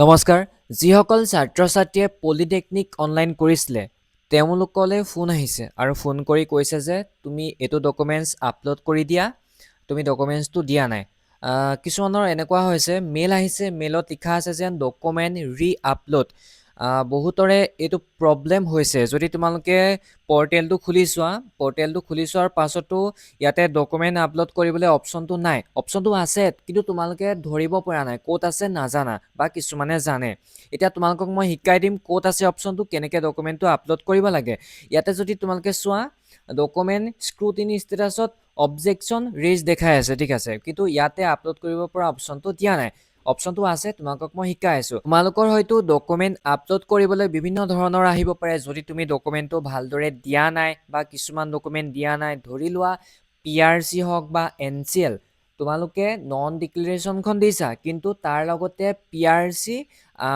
নমস্কাৰ। যিসকল ছাত্ৰ ছাত্ৰীয়ে পলিটেকনিক অনলাইন কৰিছিলে তেওঁলোকলৈ ফোন আহিছে আৰু ফোন কৰি কৈছে যে তুমি এইটো ডকুমেণ্টছ আপলোড কৰি দিয়া, তুমি ডকুমেণ্টছটো দিয়া নাই। কিছুমানৰ এনেকুৱা হৈছে মেইল আহিছে, মেইলত লিখা আছে যেন ডকুমেণ্ট ৰি আপলোড। বহুতৰে এইটো প্ৰব্লেম হৈছে। যদি তোমালোকে পৰ্টেলটো খুলি চোৱাৰ পাছতো ইয়াতে ডকুমেণ্ট আপলোড কৰিবলৈ অপশ্যনটো নাই। অপশ্যনটো আছে কিন্তু তোমালোকে ধৰিব পৰা নাই, ক'ত আছে নাজানা বা কিছুমানে জানে। এতিয়া তোমালোকক মই শিকাই দিম ক'ত আছে অপশ্যনটো, কেনেকৈ ডকুমেণ্টটো আপলোড কৰিব লাগে। ইয়াতে যদি তোমালোকে চোৱা ডকুমেণ্ট স্ক্ৰুটিনি ষ্টেটাছত অবজেকশ্যন ৰেজ দেখাই আছে, ঠিক আছে, কিন্তু ইয়াতে আপলোড কৰিব পৰা অপশ্যনটো দিয়া নাই। অপশ্যনটো আছে, তোমালোকক মই শিকাই আছো। তোমালোকৰ হয়তো ডকুমেণ্ট আপলোড কৰিবলৈ বিভিন্ন ধৰণৰ আহিব পাৰে। যদি তুমি ডকুমেণ্টটো ভালদৰে দিয়া নাই বা কিছুমান ডকুমেণ্ট দিয়া নাই, ধৰি লোৱা PRC হওক বা NCL, তোমালোকে নন ডিক্লেৰেশ্যনখন দিছা কিন্তু তাৰ লগতে PRC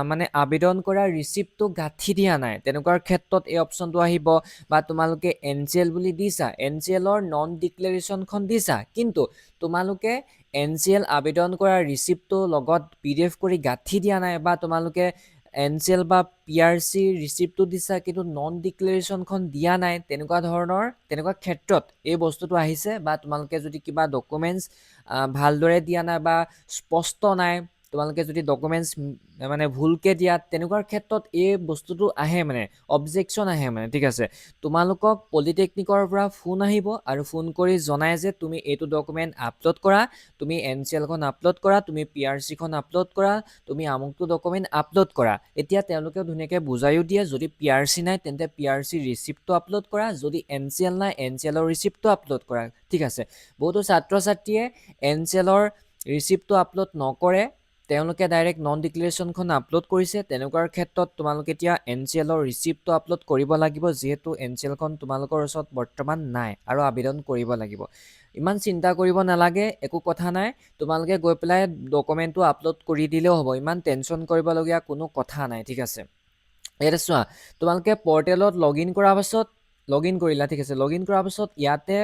মানে আবেদন কৰা ৰিচিপ্টটো গাঁঠি দিয়া নাই, তেনেকুৱাৰ ক্ষেত্ৰত এই অপশ্যনটো আহিব। বা তোমালোকে NCL বুলি দিছা, NCLৰ নন ডিক্লেৰেশ্যনখন দিছা কিন্তু তোমালোকে NCL আবেদন কৰা ৰিচিপ্টটো লগত PDF কৰি গাঁঠি দিয়া নাই, বা তোমালোকে NCL বা PRC ৰিচিপ্টটো দিছা কিন্তু নন ডিক্লেৰেশ্যনখন দিয়া নাই, তেনেকুৱা ক্ষেত্ৰত এই বস্তুটো আহিছে। বা তোমালোকে যদি কিবা ডকুমেণ্টছ ভালদৰে দিয়া নাই বা স্পষ্ট নাই, তোমালোকে যদি ডকুমেণ্টছ মানে ভুলকৈ দিয়া, তেনেকুৱা ক্ষেত্ৰত এই বস্তুটো আহে, মানে অবজেকশ্যন আহে মানে, ঠিক আছে। তোমালোকক পলিটেকনিকৰ পৰা ফোন আহিব আৰু ফোন কৰি জনাই যে তুমি এইটো ডকুমেণ্ট আপলোড কৰা, তুমি NCLখন আপলোড কৰা, তুমি PRCখন আপলোড কৰা, তুমি আমুকটো ডকুমেণ্ট আপলোড কৰা। এতিয়া তেওঁলোকে ধুনীয়াকৈ বুজাইও দিয়ে, যদি PRC নাই তেন্তে PRC ৰিচিপ্টটো আপলোড কৰা, যদি NCL নাই NCLৰ ৰিচিপ্টটো আপলোড কৰা, ঠিক আছে। বহুতো ছাত্ৰ ছাত্ৰীয়ে NCLৰ ৰিচিপ্টটো আপলোড নকৰে, তেওঁলোকে ডাইৰেক্ট নন ডিক্লেৰেশ্যনখন আপলোড কৰিছে। তেনেকুৱাৰ ক্ষেত্ৰত তোমালোকে এতিয়া NCLৰ ৰিচিপ্টটো আপলোড কৰিব লাগিব, যিহেতু NCLখন তোমালোকৰ ওচৰত বৰ্তমান নাই আৰু আবেদন কৰিব লাগিব। ইমান চিন্তা কৰিব নালাগে, একো কথা নাই। তোমালোকে গৈ পেলাই ডকুমেণ্টটো আপলোড কৰি দিলেও হ'ব, ইমান টেনশ্যন কৰিবলগীয়া কোনো কথা নাই, ঠিক আছে। ইয়াতে চোৱা, তোমালোকে পৰ্টেলত লগ ইন কৰাৰ পাছত কৰিলা, ঠিক আছে। লগ ইন কৰাৰ পাছত ইয়াতে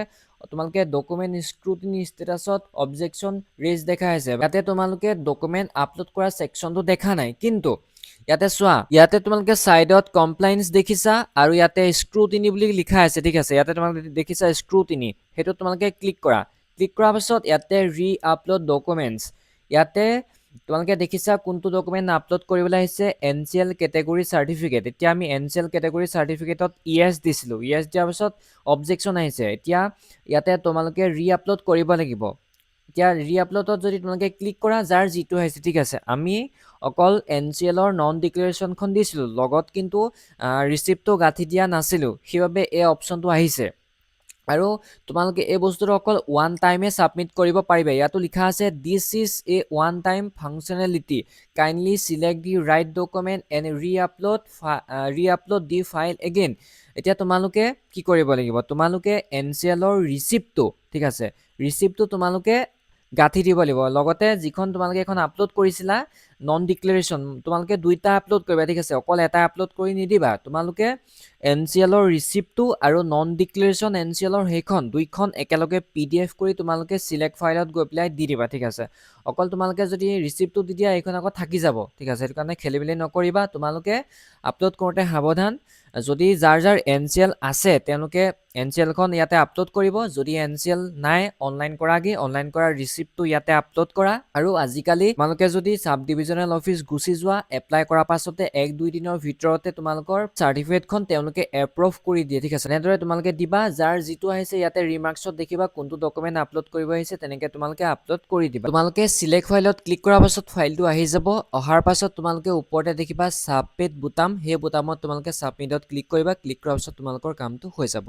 তোমালোকে ডকুমেণ্ট স্ক্ৰুটিনি ষ্টেটাছত অবজেকশ্যন ৰেজ দেখাই আছে। ইয়াতে তোমালোকে ডকুমেণ্ট আপলোড কৰা ছেকশ্যনটো দেখা নাই, কিন্তু ইয়াতে চোৱা, ইয়াতে তোমালোকে ছাইডত কমপ্লায়েন্স দেখিছা আৰু ইয়াতে স্ক্ৰুটিনি বুলি লিখা আছে, ঠিক আছে। ইয়াতে তোমালোকে দেখিছা স্ক্ৰুটিনি, সেইটো তোমালোকে ক্লিক কৰা। ক্লিক কৰাৰ পাছত ইয়াতে ৰি আপলোড ডকুমেণ্টছ, ইয়াতে তোমালোকে দেখিছা কোনটো ডকুমেণ্ট আপলোড কৰিবলৈ আহিছে, NCL কেটেগৰী চাৰ্টিফিকেট। এতিয়া আমি NCL কেটেগৰী চাৰ্টিফিকেটত ইয়েছ দিছিলোঁ, ইয়েছ দিয়াৰ পাছত অবজেকশ্যন আহিছে। এতিয়া ইয়াতে তোমালোকে ৰি আপলোড কৰিব লাগিব। এতিয়া ৰি আপলোডত যদি তোমালোকে ক্লিক কৰা, যাৰ যিটো আহিছে, ঠিক আছে। আমি অকল NCLৰ নন ডিক্লেৰেশ্যনখন দিছিলোঁ, লগত কিন্তু ৰিচিপ্টটো গাঁঠি দিয়া নাছিলোঁ, সেইবাবে এই অপশ্যনটো আহিছে। আৰু তোমালোকে এই বস্তুটো অকল ওৱান টাইমে ছাবমিট কৰিব পাৰিবা। ইয়াতো লিখা আছে this is a one time functionality, kindly select the right document and reupload the file again. এতিয়া তোমালোকে কি কৰিব লাগিব, তোমালোকে NCLৰ ৰিচিপ্টটো, ঠিক আছে, ৰিচিপ্টটো তোমালোকে গাঁঠি দিব লাগিব। লগতে যিখন তোমালোকে এখন আপলোড কৰিছিলা নন ডিক্লেৰেশ্যন, তোমালোকে দুইটা আপলোড কৰিবা, ঠিক আছে, অকল এটা আপলোড কৰি নিদিবা। তোমালোকে NCLৰ ৰিচিপ্টটো আৰু নন ডিক্লেৰেশ্যন NCLৰ সেইখন দুইখন একেলগে PDF কৰি তোমালোকে চিলেক্ট ফাইলত গৈ পেলাই দি দিবা, ঠিক আছে। অকল তোমালোকে যদি ৰিচিপ্টটো দি দিয়া, এইখন আকৌ থাকি যাব, ঠিক আছে। সেইটো কাৰণে খেলি মেলি নকৰিবা। তোমালোকে আপলোড কৰোঁতে সাৱধান। যদি যাৰ NCL আছে তেওঁলোকে NCLখন ইয়াতে আপলোড কৰিব, যদি NCL নাই অনলাইন কৰাৰ ৰিচিপ্টটো ইয়াতে আপলোড কৰা। আৰু আজিকালি তোমালোকে যদি সাব ডিভিজনেল অফিচ গুচি যোৱা, এপ্লাই কৰাৰ পাছতে 1-2 দিনৰ ভিতৰতে তোমালোকৰ চাৰ্টিফিকেটখন তেওঁলোকে এপ্ৰুভ কৰি দিয়ে, ঠিক আছে। এনেদৰে তোমালোকে দিবা, যাৰ যিটো আহিছে ইয়াতে ৰিমাৰ্কছত দেখিবা কোনটো ডকুমেণ্ট আপলোড কৰিব আহিছে, তেনেকৈ তোমালোকে আপলোড কৰি দিবা। তোমালোকে চিলেক্ট ফাইলত ক্লিক কৰাৰ পাছত ফাইলটো আহি যাব। অহাৰ পাছত তোমালোকে ওপৰতে দেখিবা ছাবমিট বুটাম, সেই বুটামত তোমালোকে ছাবমিটত ক্লিক কৰিবা। ক্লিক কৰাৰ পাছত তোমালোকৰ কামটো হৈ যাব।